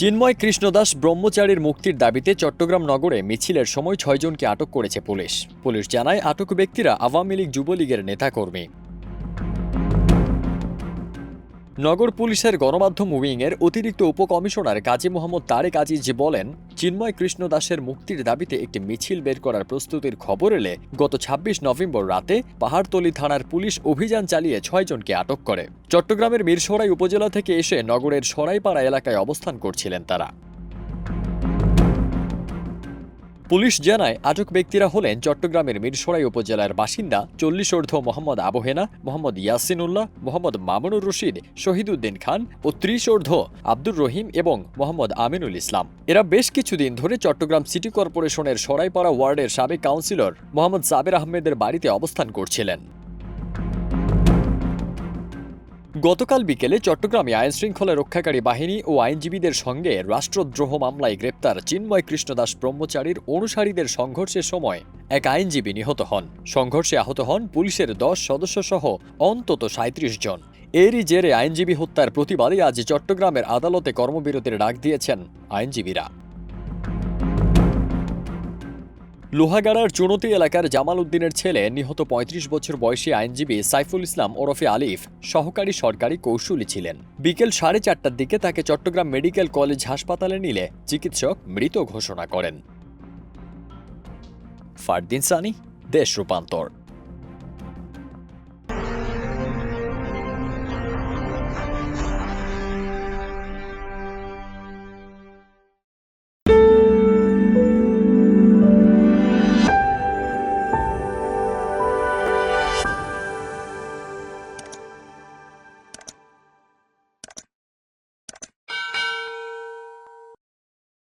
চিন্ময় কৃষ্ণদাস ব্রহ্মচারীর মুক্তির দাবিতে চট্টগ্রাম নগরে মিছিলের সময় ৬ জনকে আটক করেছে পুলিশ। পুলিশ জানায় আটক ব্যক্তিরা আওয়ামী লীগ যুবলীগের নেতাকর্মী। নগর পুলিশের গণমাধ্যম উইংয়ের অতিরিক্ত উপকমিশনার কাজী মোহাম্মদ তারেক আজিজ বলেন, চিন্ময় কৃষ্ণদাসের মুক্তির দাবিতে একটি মিছিল বের করার প্রস্তুতির খবর এলে গত ২৬ নভেম্বর রাতে পাহাড়তলী থানার পুলিশ অভিযান চালিয়ে ৬ জনকে আটক করে। চট্টগ্রামের মিরসরাই উপজেলা থেকে এসে নগরের সরাইপাড়া এলাকায় অবস্থান করছিলেন তারা। পুলিশ জানায় আটক ব্যক্তিরা হলেন চট্টগ্রামের মিরসরাই উপজেলার বাসিন্দা ৪০ ঊর্ধ্ব মোহাম্মদ আবু হেনা, মোহাম্মদ ইয়াসিনুল্লাহ, মোহাম্মদ মামুনুর রশিদ, শহীদুদ্দিন খান ও ৩০ ঊর্ধ্ব আব্দুর রহিম এবং মোহাম্মদ আমিনুল ইসলাম। এরা বেশ কিছুদিন ধরে চট্টগ্রাম সিটি কর্পোরেশনের সরাইপাড়া ওয়ার্ডের সাবেক কাউন্সিলর মোহাম্মদ সাবের আহমেদের বাড়িতে অবস্থান করছিলেন। গতকাল বিকেলে চট্টগ্রামে আইনশৃঙ্খলা রক্ষাকারী বাহিনী ও আইনজীবীদের সঙ্গে রাষ্ট্রদ্রোহ মামলায় গ্রেপ্তার চিন্ময় কৃষ্ণদাস ব্রহ্মচারীর অনুসারীদের সংঘর্ষের সময় এক আইনজীবী নিহত হন। সংঘর্ষে আহত হন পুলিশের ১০ সদস্য সহ অন্তত ৩৭ জন। এরই জেরে আইনজীবী হত্যার প্রতিবাদে আজ চট্টগ্রামের আদালতে কর্মবিরতির ডাক দিয়েছেন আইনজীবীরা। লোহাগাড়ার চুনতি এলাকার জামাল উদ্দিনের ছেলে নিহত ৩৫ বছর বয়সী আইনজীবী সাইফুল ইসলাম ওরফে আলিফ সহকারী সরকারি কৌশলী ছিলেন। বিকেল ৪:৩০টার দিকে তাকে চট্টগ্রাম মেডিকেল কলেজ হাসপাতালে নিলে চিকিৎসক মৃত ঘোষণা করেন। ফারদিন সানি, দেশ রূপান্তর।